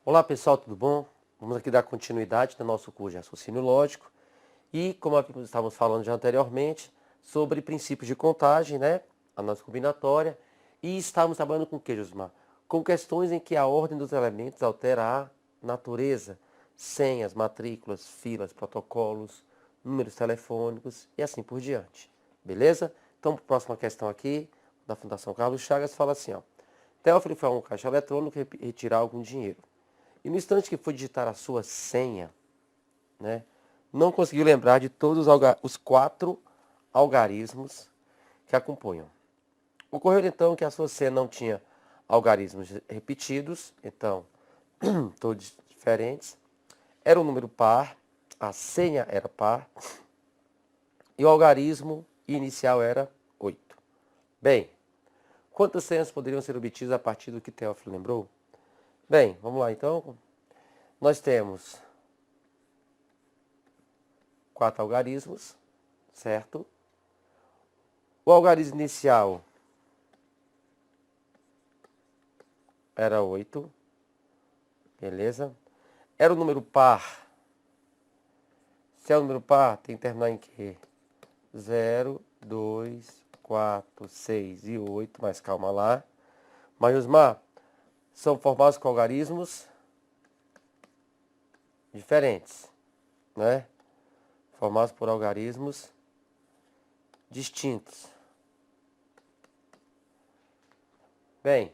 Olá pessoal, tudo bom? Vamos aqui dar continuidade no nosso curso de raciocínio lógico e, como estávamos falando já anteriormente, sobre princípios de contagem, né? A nossa combinatória. E estávamos trabalhando com o que, Josmar? Com questões em que a ordem dos elementos altera a natureza, senhas, matrículas, filas, protocolos, números telefônicos e assim por diante. Beleza? Então, próxima questão aqui, da Fundação Carlos Chagas, fala assim, ó. Teófilo foi a um caixa eletrônico retirar algum dinheiro. E no instante que foi digitar a sua senha, né, não conseguiu lembrar de todos os 4 algarismos que a compunham. Ocorreu então que a sua senha não tinha algarismos repetidos, então, todos diferentes. Era um número par, a senha era par, e o algarismo inicial era 8. Bem, quantas senhas poderiam ser obtidas a partir do que Teófilo lembrou? Bem, vamos lá então. Nós temos 4 algarismos, certo? O algarismo inicial era 8, beleza? Era o número par. Se é o número par, tem que terminar em quê? 0, 2, 4, 6 e 8, mas calma lá. Mas, Osmar, são formados com algarismos diferentes, né? Formados por algarismos distintos. Bem,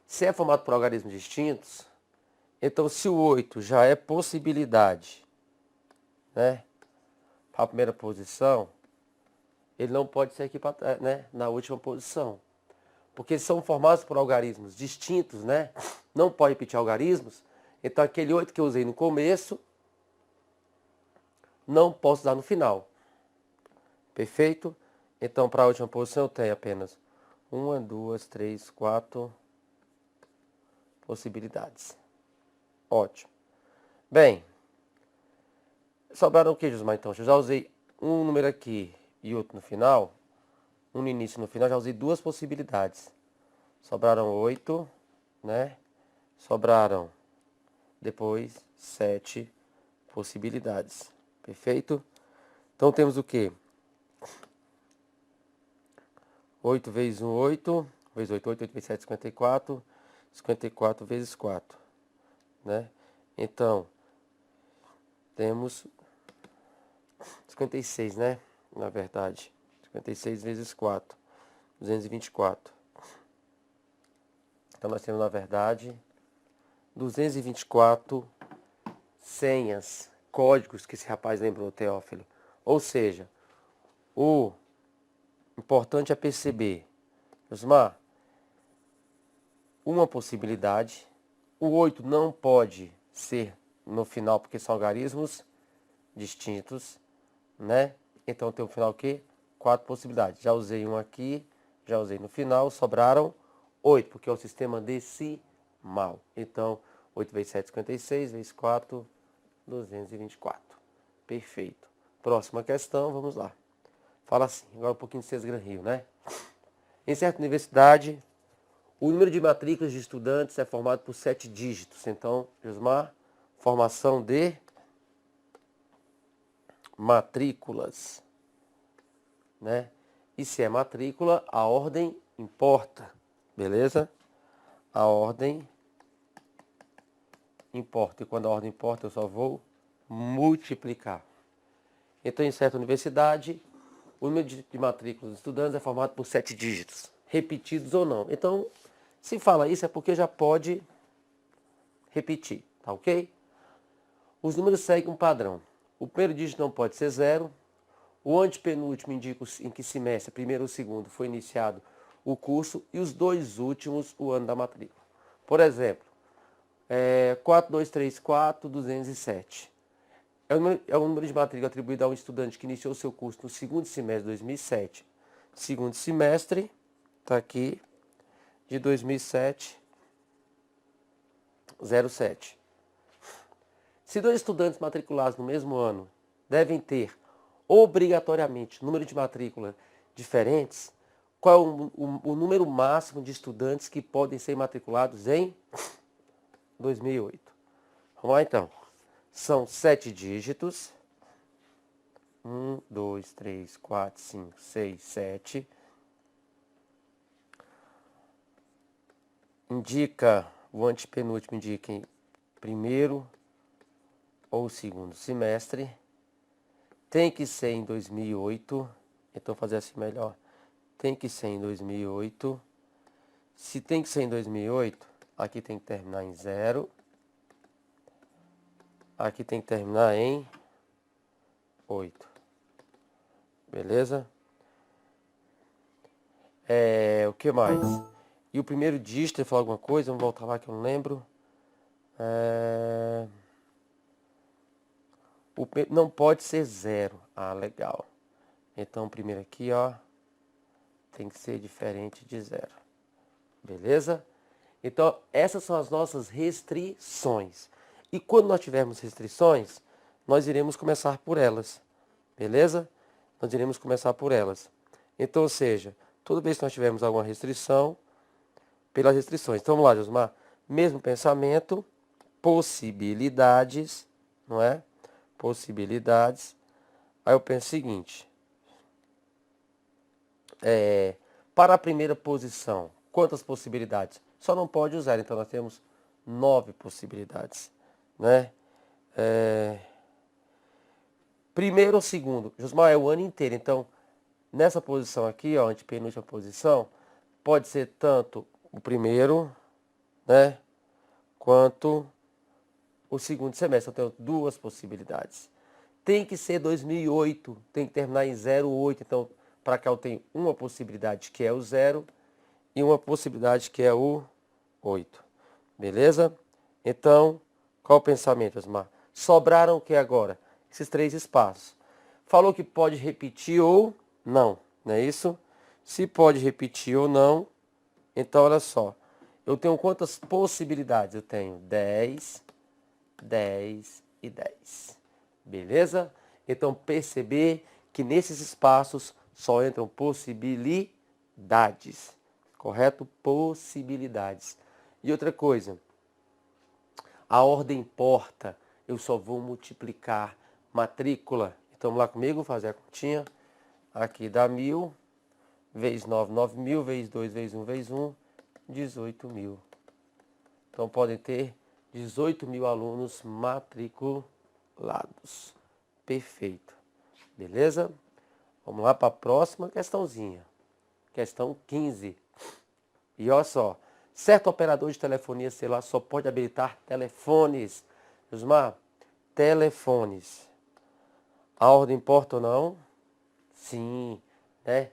se é formado por algarismos distintos, então se o 8 já é possibilidade, né, para a primeira posição, ele não pode ser aqui né, na última posição. Porque são formados por algarismos distintos, né? Não pode repetir algarismos. Então aquele 8 que eu usei no começo, não posso usar no final. Perfeito? Então para a última posição eu tenho apenas 1, 2, 3, 4 possibilidades. Ótimo. Bem, sobraram o que, Josmar? Então, eu já usei um número aqui e outro no final. Um no início e no final, já usei 2 possibilidades. Sobraram 8, né? Sobraram depois 7 possibilidades. Perfeito? Então temos o que? 8 vezes 1, 8. Vezes 8, 8, 8 vezes 7, 54. 54 vezes 4. Né? Então, temos 56, né? Na verdade. 56 vezes 4. 224. Então, nós temos, na verdade, 224 senhas, códigos que esse rapaz lembrou, Teófilo. Ou seja, o importante é perceber, Osmar, uma possibilidade. O 8 não pode ser no final, porque são algarismos distintos, né? Então, tem o final o quê? 4 possibilidades. Já usei um aqui, já usei no final, sobraram 8, porque é o sistema decimal. Então, 8 vezes 7, 56, vezes 4, 224. Perfeito. Próxima questão, vamos lá. Fala assim, agora um pouquinho de César Gran Rio, né? Em certa universidade, o número de matrículas de estudantes é formado por 7 dígitos. Então, Josmar, formação de matrículas, né? E se é matrícula, a ordem importa, beleza? A ordem importa. E quando a ordem importa, eu só vou multiplicar. Então, em certa universidade, o número de matrículas dos estudantes é formado por 7 dígitos, repetidos ou não. Então, se fala isso é porque já pode repetir, tá ok? Os números seguem um padrão. O primeiro dígito não pode ser 0. O antepenúltimo indica em que semestre, primeiro ou segundo, foi iniciado o curso. E os 2 últimos, o ano da matrícula. Por exemplo, 4234, 207. É o número de matrícula atribuído a um estudante que iniciou seu curso no segundo semestre de 2007. Segundo semestre, está aqui, de 2007, 07. Se 2 estudantes matriculados no mesmo ano devem ter obrigatoriamente número de matrícula diferentes, qual é o número máximo de estudantes que podem ser matriculados em 2008. Vamos lá, então. São 7 dígitos. 1, 2, 3, 4, 5, 6, 7. Indica, o antepenúltimo indica em primeiro ou segundo semestre. Tem que ser em 2008. Então, vou fazer assim melhor. Tem que ser em 2008. Se tem que ser em 2008, aqui tem que terminar em 0. Aqui tem que terminar em 8. Beleza? O que mais? E o primeiro dígito, ele falou alguma coisa? Vamos voltar lá que eu não lembro. Não pode ser 0. Ah, legal. Então, o primeiro aqui, ó, tem que ser diferente de 0. Beleza? Então, essas são as nossas restrições. E quando nós tivermos restrições, nós iremos começar por elas. Beleza? Nós iremos começar por elas. Então, ou seja, toda vez que nós tivermos alguma restrição, pelas restrições. Então, vamos lá, Josmar. Mesmo pensamento, possibilidades, não é? Possibilidades. Aí eu penso o seguinte. Para a primeira posição, quantas possibilidades? Só não pode usar, então nós temos 9 possibilidades, né? Primeiro ou segundo? Josmar, é o ano inteiro, então nessa posição aqui, ó, antepenúltima posição, pode ser tanto o primeiro, né, quanto o segundo semestre. Eu tenho 2 possibilidades. Tem que ser 2008, tem que terminar em 08, então para cá eu tenho uma possibilidade que é o 0 e uma possibilidade que é o 8. Beleza? Então, qual o pensamento, Osmar? Sobraram o que agora? Esses 3 espaços. Falou que pode repetir ou não, não é isso? Se pode repetir ou não, então olha só. Eu tenho quantas possibilidades? Eu tenho 10, 10 e 10. Beleza? Então perceber que nesses espaços só entram possibilidades. Correto? Possibilidades. E outra coisa, a ordem importa. Eu só vou multiplicar matrícula. Então vamos lá comigo, fazer a continha. Aqui dá 1.000, vezes 9, 9.000, vezes 2, vezes 1, vezes 1, 18.000. Então podem ter 18.000 alunos matriculados. Perfeito. Beleza? Vamos lá para a próxima questãozinha. Questão 15. E olha só. Certo operador de telefonia celular só pode habilitar telefones. Osmar, telefones. A ordem importa ou não? Sim, né?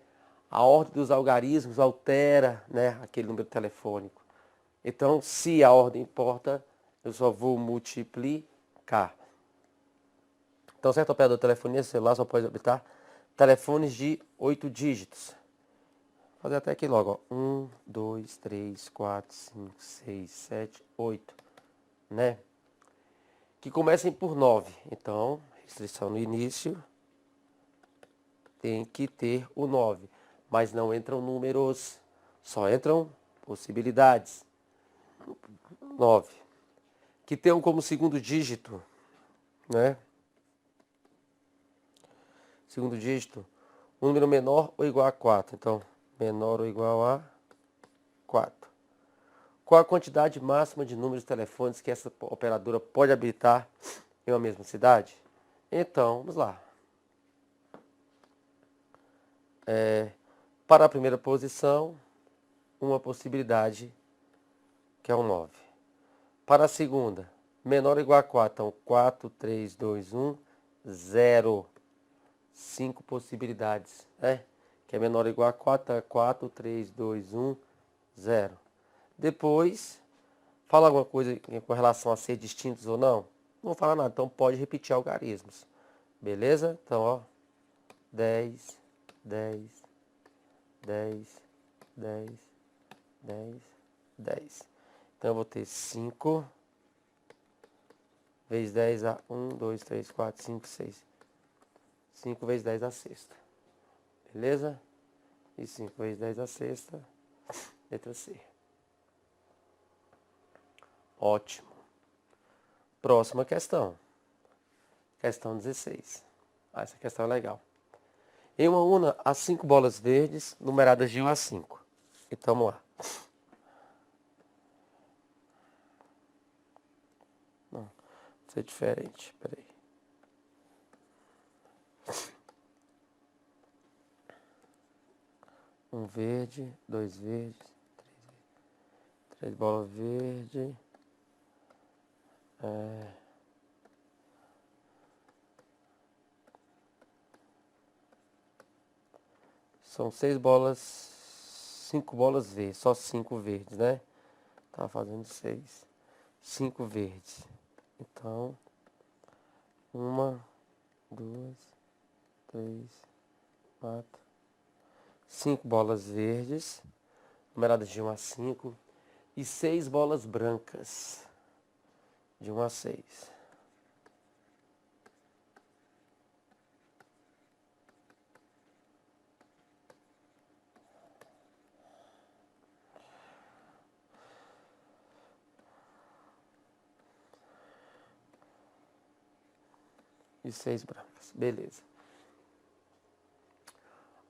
A ordem dos algarismos altera, né, aquele número telefônico. Então, se a ordem importa, eu só vou multiplicar. Então, certo operador de telefonia celular só pode habilitar telefones de 8 dígitos. Vou fazer até aqui logo, ó. 1, 2, 3, 4, 5, 6, 7, 8, né? Que comecem por 9. Então, restrição no início tem que ter o 9. Mas não entram números, só entram possibilidades. 9. Que tenham como segundo dígito, né? Segundo dígito, um número menor ou igual a 4. Então, menor ou igual a 4. Qual a quantidade máxima de números de telefones que essa operadora pode habilitar em uma mesma cidade? Então, vamos lá. Para a primeira posição, uma possibilidade, que é o 9. Para a segunda, menor ou igual a 4. Então, 4, 3, 2, 1, 0. 5 possibilidades, né? Que é menor ou igual a 4, 4, 3, 2, 1, 0. Depois, fala alguma coisa com relação a ser distintos ou não? Não vou falar nada, então pode repetir algarismos. Beleza? Então, ó, 10, 10, 10, 10, 10, 10. Então, eu vou ter 5 vezes 10 a 1, 2, 3, 4, 5, 6. 5 vezes 10 a sexta. Beleza? E 5 vezes 10 a sexta, letra C. Ótimo. Próxima questão. Questão 16. Essa questão é legal. Em uma urna, há 5 bolas verdes, numeradas de 1 a 5. Então, vamos lá. Não, vai ser diferente. Peraí. Um verde, 2 verdes, 3 bolas verdes. São 6 bolas, 5 bolas verdes, só 5 verdes, né? Tá fazendo 6. 5 verdes. Então, 1, 2, 3, 4, 5 bolas verdes, numeradas de 1 a 5, e 6 bolas brancas, de 1 a 6. E 6 brancas, beleza.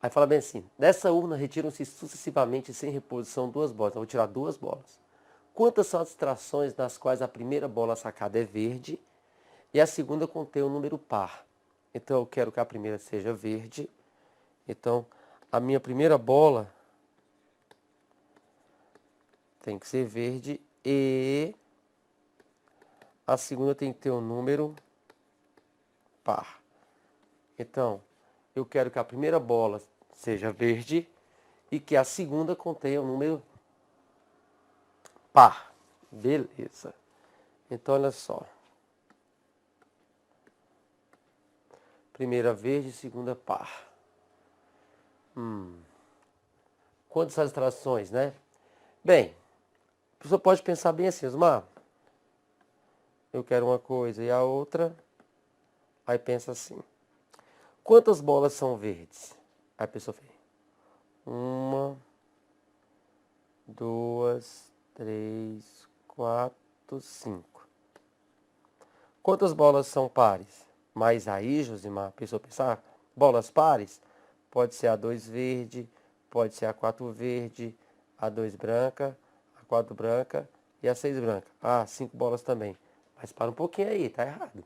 Aí fala bem assim, dessa urna retiram-se sucessivamente sem reposição 2 bolas. Então, eu vou tirar 2 bolas. Quantas são as frações nas quais a primeira bola sacada é verde e a segunda contém um número par? Então eu quero que a primeira seja verde. Então a minha primeira bola tem que ser verde e a segunda tem que ter um número par. Então eu quero que a primeira bola seja verde e que a segunda contenha um número par. Beleza. Então olha só. Primeira verde, segunda par. Quantas as trações, né? Bem, a pessoa pode pensar bem assim, Osmar, eu quero uma coisa e a outra, aí pensa assim, quantas bolas são verdes? Aí a pessoa fez 1, 2, 3, 4, 5. Quantas bolas são pares? Mas aí, Josimar, a pessoa pensar, bolas pares? Pode ser a 2 verde, pode ser a 4 verde, a 2 branca, a 4 branca e a 6 branca. Ah, 5 bolas também. Mas para um pouquinho aí, tá errado.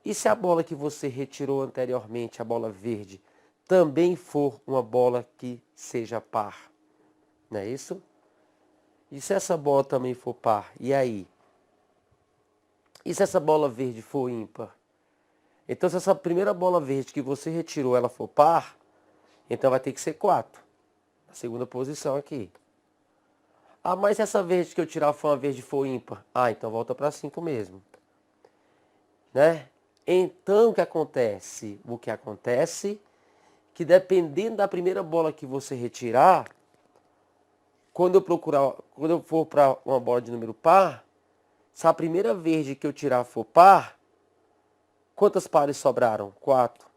E se a bola que você retirou anteriormente, a bola verde, também for uma bola que seja par? Não é isso? E se essa bola também for par? E aí? E se essa bola verde for ímpar? Então, se essa primeira bola verde que você retirou, ela for par, então vai ter que ser 4. Na segunda posição aqui. Ah, mas se essa verde que eu tirar for uma verde for ímpar? Ah, então volta para 5 mesmo. Né? Então, o que acontece? O que acontece que dependendo da primeira bola que você retirar, quando eu for para uma bola de número par, se a primeira verde que eu tirar for par, quantas pares sobraram? 4.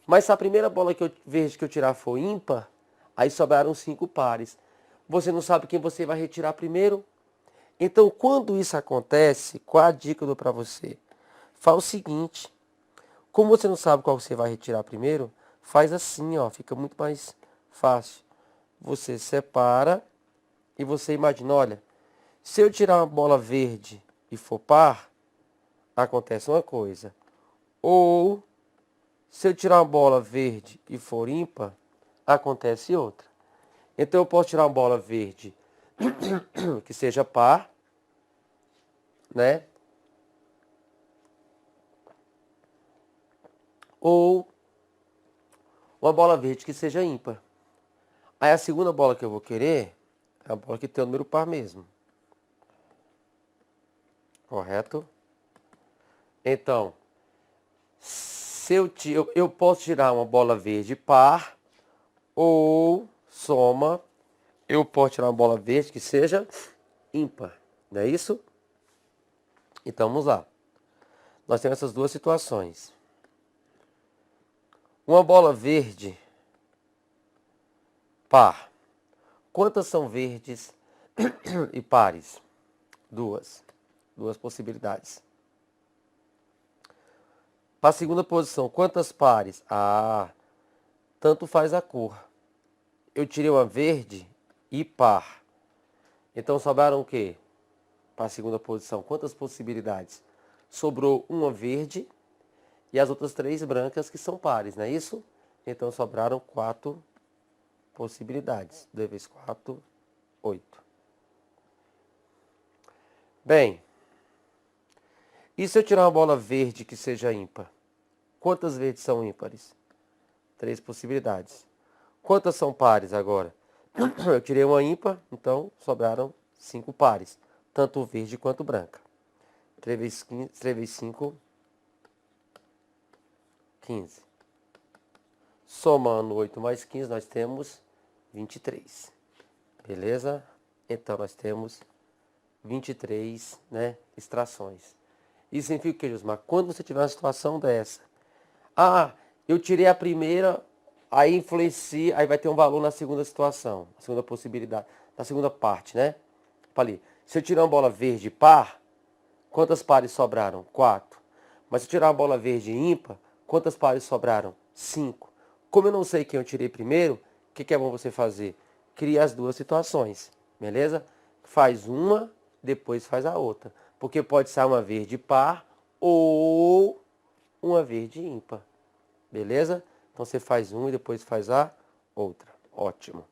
Mas se a primeira bola verde que eu tirar for ímpar, aí sobraram 5 pares. Você não sabe quem você vai retirar primeiro? Então, quando isso acontece, qual a dica que eu dou para você? Faz o seguinte, como você não sabe qual você vai retirar primeiro, faz assim, ó, fica muito mais fácil. Você separa e você imagina, olha, se eu tirar uma bola verde e for par, acontece uma coisa. Ou, se eu tirar uma bola verde e for ímpar, acontece outra. Então eu posso tirar uma bola verde que seja par, né? Ou uma bola verde que seja ímpar. Aí a segunda bola que eu vou querer é a bola que tem o número par mesmo. Correto? Então, se eu posso tirar uma bola verde par ou soma, eu posso tirar uma bola verde que seja ímpar. Não é isso? Então vamos lá. Nós temos essas duas situações. Uma bola verde par. Quantas são verdes e pares? 2. Duas possibilidades. Para a segunda posição, quantas pares? Ah, tanto faz a cor. Eu tirei uma verde e par. Então sobraram o quê? Para a segunda posição, quantas possibilidades? Sobrou uma verde e as outras 3 brancas que são pares, não é isso? Então sobraram 4 possibilidades. 2 vezes 4, 8. Bem, e se eu tirar uma bola verde que seja ímpar? Quantas verdes são ímpares? 3 possibilidades. Quantas são pares agora? Eu tirei uma ímpar, então sobraram 5 pares. Tanto verde quanto branca. 3 vezes 15, 3 vezes 5, 15. Somando 8 mais 15, nós temos 23. Beleza? Então, nós temos 23, né, extrações. Isso significa o que, Josmar? Quando você tiver uma situação dessa, eu tirei a primeira, aí influencia, aí vai ter um valor na segunda situação, na segunda possibilidade, na segunda parte, né? Falei, se eu tirar uma bola verde par, quantas pares sobraram? 4. Mas se eu tirar uma bola verde ímpar, quantas pares sobraram? 5. Como eu não sei quem eu tirei primeiro, o que é bom você fazer? Cria as duas situações, beleza? Faz uma, depois faz a outra. Porque pode ser uma verde par ou uma verde ímpar. Beleza? Então você faz uma e depois faz a outra. Ótimo.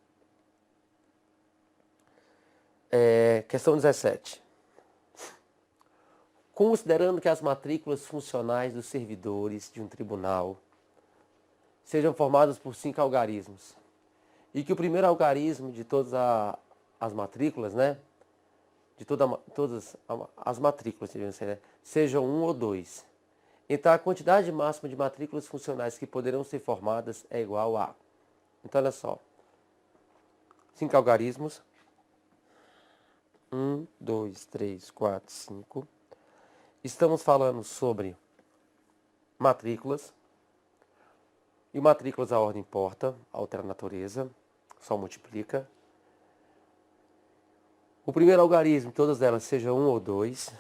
Questão 17. Considerando que as matrículas funcionais dos servidores de um tribunal sejam formadas por 5 algarismos e que o primeiro algarismo de todas as matrículas, né? De todas as matrículas, né, sejam 1 ou 2. Então a quantidade máxima de matrículas funcionais que poderão ser formadas é igual a... Então olha só. 5 algarismos. 1, 2, 3, 4, 5. Estamos falando sobre matrículas. E matrículas a ordem importa, altera a natureza, só multiplica. O primeiro algarismo, todas elas sejam 1 ou 2.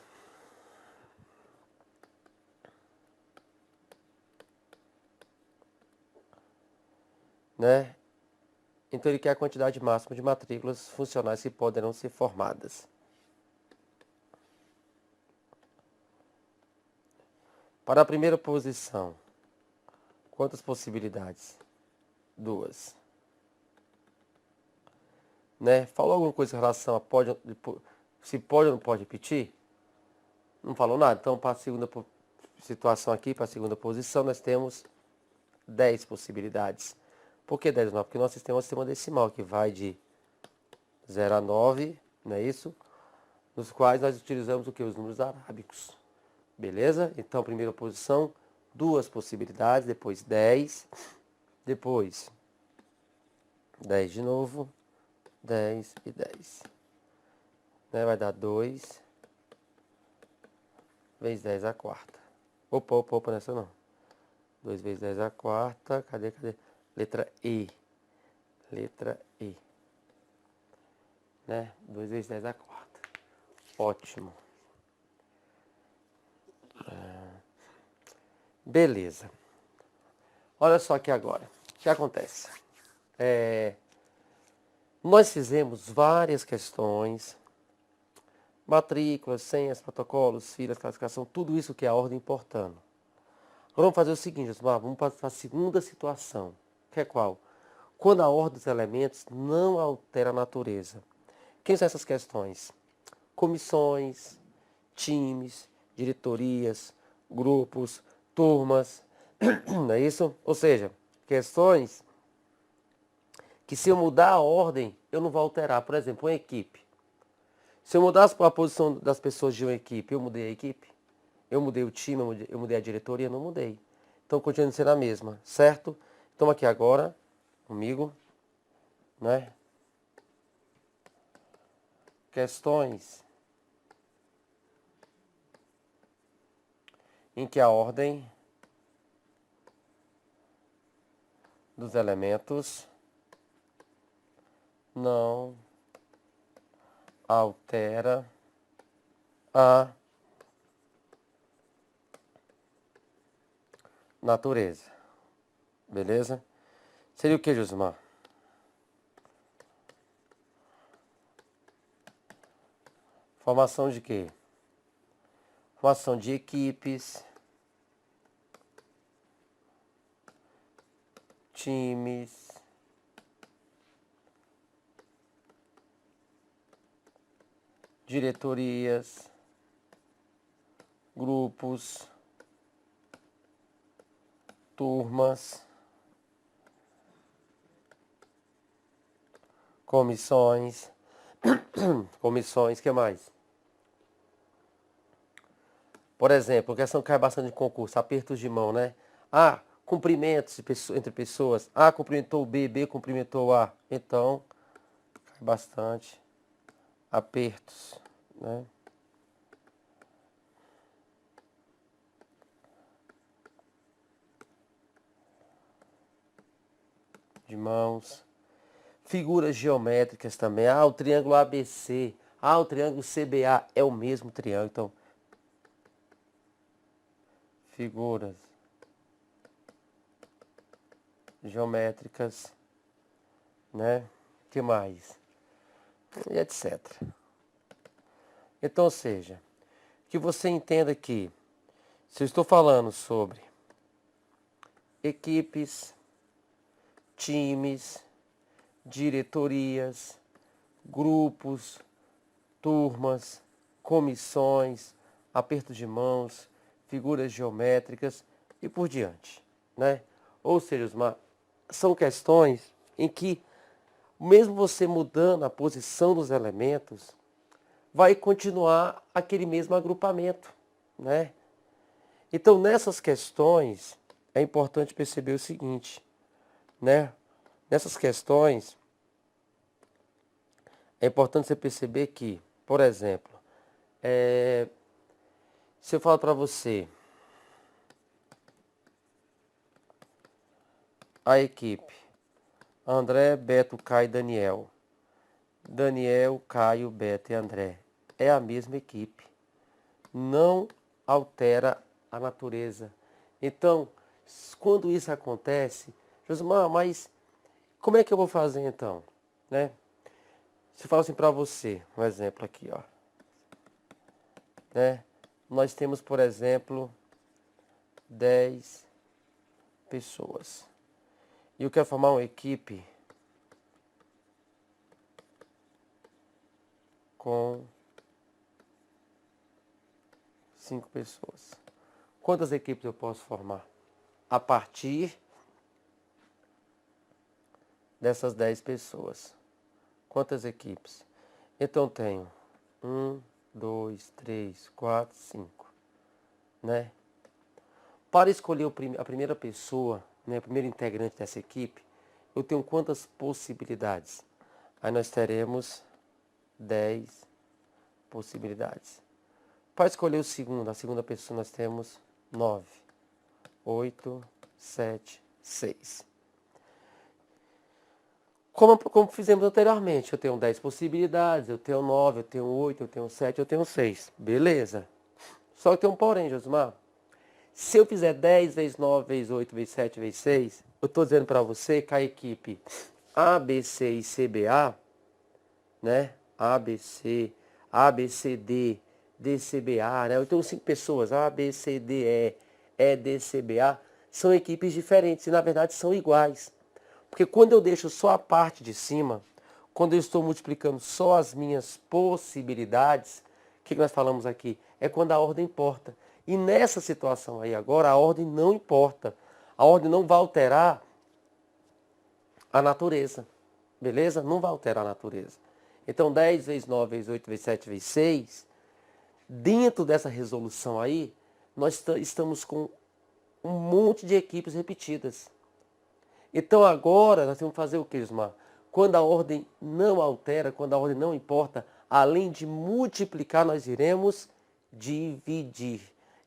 Né? Então ele quer a quantidade máxima de matrículas funcionais que poderão ser formadas. Para a primeira posição, quantas possibilidades? 2. Né? Falou alguma coisa em relação a se pode ou não pode repetir? Não falou nada. Então, para a segunda situação aqui, para a segunda posição, nós temos 10 possibilidades. Por que 10 ou 9? Porque nosso sistema é um sistema decimal, que vai de 0 a 9, não é isso? Nos quais nós utilizamos o que? Os números arábicos. Beleza? Então, primeira posição, 2 possibilidades, depois 10, depois 10 de novo, 10 e 10. Né? Vai dar 2 vezes 10 a quarta. Opa, nessa não. 2 vezes 10 a quarta, cadê? Letra E. Letra E. Né? 2 vezes 10 a quarta. Ótimo. Beleza. Olha só aqui agora. O que acontece? Nós fizemos várias questões, matrículas, senhas, protocolos, filas, classificação, tudo isso que é a ordem importando. Agora vamos fazer o seguinte, vamos para a segunda situação, que é qual? Quando a ordem dos elementos não altera a natureza. Quem são essas questões? Comissões, times, diretorias, grupos, turmas, não é isso? Ou seja, questões que se eu mudar a ordem, eu não vou alterar. Por exemplo, uma equipe. Se eu mudar a posição das pessoas de uma equipe, eu mudei a equipe? Eu mudei o time, eu mudei a diretoria? Não mudei. Então, continua sendo a mesma, certo? Então, aqui agora, comigo, né? Questões em que a ordem dos elementos não altera a natureza. Beleza? Seria o que, Josimar? Formação de quê? Formação de equipes, times, diretorias, grupos, turmas, comissões, que mais? Por exemplo, questão que cai bastante de concurso, apertos de mão, né? Ah, cumprimentos entre pessoas. A cumprimentou o B, B cumprimentou o A. Então, cai bastante apertos, né? De mãos. Figuras geométricas também. Ah, o triângulo ABC. Ah, o triângulo CBA é o mesmo triângulo. Então, figuras geométricas, né? Que mais? E etc. Então, ou seja, que você entenda que se eu estou falando sobre equipes, times, diretorias, grupos, turmas, comissões, aperto de mãos, figuras geométricas e por diante, né? Ou seja, são questões em que, mesmo você mudando a posição dos elementos, vai continuar aquele mesmo agrupamento, né? Então, nessas questões, é importante perceber o seguinte, né? Nessas questões, é importante você perceber que, por exemplo, se eu falo para você, a equipe, André, Beto, Caio e Daniel. Daniel, Caio, Beto e André. É a mesma equipe. Não altera a natureza. Então, quando isso acontece, Josimar, mas como é que eu vou fazer então? Né? Se eu falo assim para você, um exemplo aqui, ó. Né? Nós temos, por exemplo, 10 pessoas. E eu quero formar uma equipe com 5 pessoas. Quantas equipes eu posso formar? A partir dessas 10 pessoas. Quantas equipes? Então tenho 1, 2, 3, 4, 5. Né? Para escolher a primeira pessoa, né, o primeiro integrante dessa equipe, eu tenho quantas possibilidades? Aí nós teremos 10 possibilidades. Para escolher a segunda pessoa, nós temos 9, 8, 7, 6. Como fizemos anteriormente, eu tenho 10 possibilidades, eu tenho 9, eu tenho 8, eu tenho 7, eu tenho 6. Beleza. Só que tem um porém, Josimar. Se eu fizer 10 vezes 9, vezes 8, vezes 7, vezes 6, eu estou dizendo para você que a equipe A, B, C e CBA, né? A, B, C, D, DCBA, né? Eu tenho 5 pessoas, A, B, C, D, E, D, CBA, são equipes diferentes e na verdade são iguais. Porque quando eu deixo só a parte de cima, quando eu estou multiplicando só as minhas possibilidades, o que nós falamos aqui? É quando a ordem importa. E nessa situação aí agora, a ordem não importa. A ordem não vai alterar a natureza. Beleza? Não vai alterar a natureza. Então 10 vezes 9 vezes 8 vezes 7 vezes 6, dentro dessa resolução aí, nós estamos com um monte de equipes repetidas. Então agora nós temos que fazer o que, Ismar? Quando a ordem não altera, quando a ordem não importa, além de multiplicar, nós iremos dividir.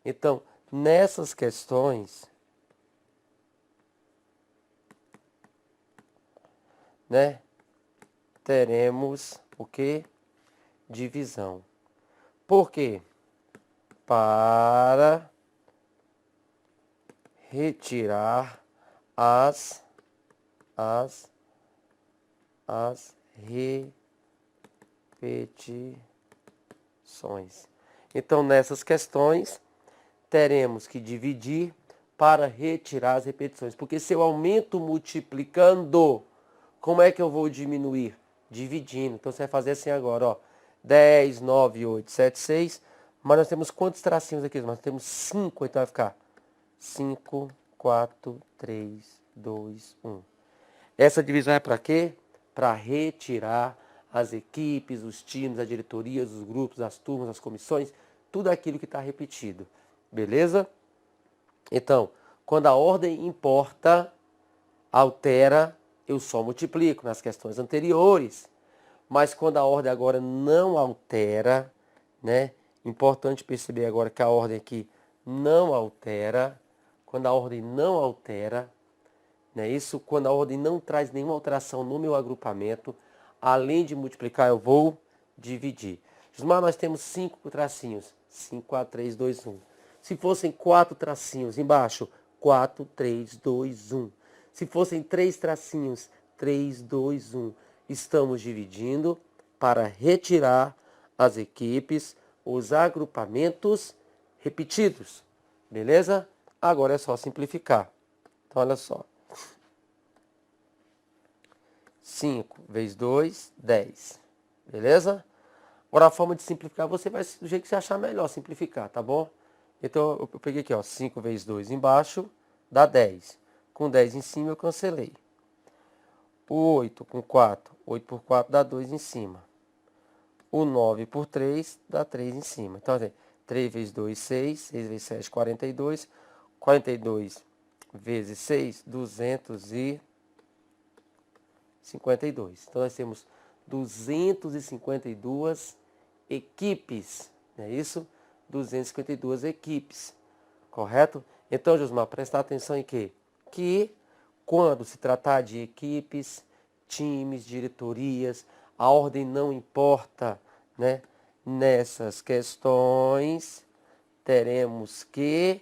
Então, nessas questões, né, teremos o que? Divisão. Por quê? Para retirar as repetições. Então, nessas questões, teremos que dividir para retirar as repetições. Porque se eu aumento multiplicando, como é que eu vou diminuir? Dividindo. Então, você vai fazer assim agora, ó. 10, 9, 8, 7, 6. Mas nós temos quantos tracinhos aqui? Nós temos 5, então vai ficar 5, 4, 3, 2, 1. Essa divisão é para quê? Para retirar as equipes, os times, as diretorias, os grupos, as turmas, as comissões, tudo aquilo que está repetido. Beleza? Então, quando a ordem importa, altera, eu só multiplico nas questões anteriores. Mas quando a ordem agora não altera, né? Importante perceber agora que a ordem aqui não altera. Quando a ordem não altera, né? Isso quando a ordem não traz nenhuma alteração no meu agrupamento, além de multiplicar, eu vou dividir. Jusmar, nós temos 5 tracinhos. 5, 4, 3, 2, 1. Se fossem 4 tracinhos embaixo, 4, 3, 2, 1. Se fossem 3 tracinhos, 3, 2, 1. Estamos dividindo para retirar as equipes, os agrupamentos repetidos. Beleza? Agora é só simplificar. Então, olha só. 5 vezes 2, 10. Beleza? Agora a forma de simplificar, você vai do jeito que você achar melhor simplificar, tá bom? Então eu peguei aqui, ó, 5 vezes 2 embaixo dá 10. Com 10 em cima eu cancelei. O 8 com 4, 8 por 4 dá 2 em cima. O 9 por 3 dá 3 em cima. Então, 3 vezes 2, 6. 6 vezes 7, 42. 42 vezes 6, 252. Então, nós temos 252 equipes. Não é isso? 252 equipes. Correto? Então, Josmar, prestar atenção em quê? Que quando se tratar de equipes, times, diretorias, a ordem não importa, né? Nessas questões, teremos que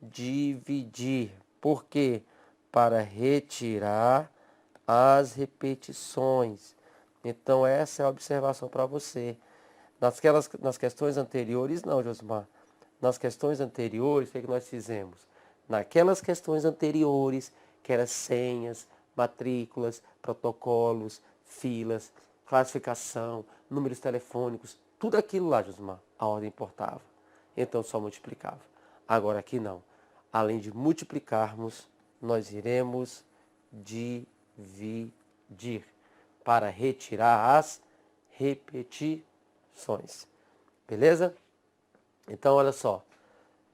dividir. Por quê? Para retirar as repetições. Então, essa é a observação para você. Nas questões anteriores, não, Josmar. Nas questões anteriores, o que nós fizemos? Naquelas questões anteriores, que eram senhas, matrículas, protocolos, filas, classificação, números telefônicos, tudo aquilo lá, Josmar, a ordem importava. Então só multiplicava. Agora aqui não. Além de multiplicarmos, nós iremos dividir para retirar as repetições. Beleza? Então, olha só.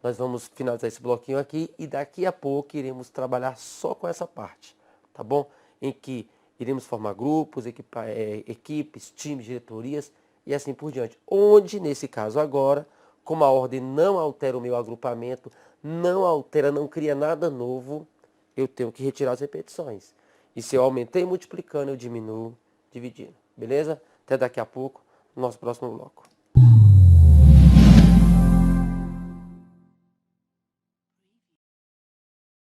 Nós vamos finalizar esse bloquinho aqui e daqui a pouco iremos trabalhar só com essa parte, tá bom? Em que iremos formar grupos, equipes, times, diretorias e assim por diante. Onde, nesse caso agora, como a ordem não altera o meu agrupamento, não altera, não cria nada novo, eu tenho que retirar as repetições. E se eu aumentei multiplicando, eu diminuo dividindo. Beleza? Até daqui a pouco, no nosso próximo bloco.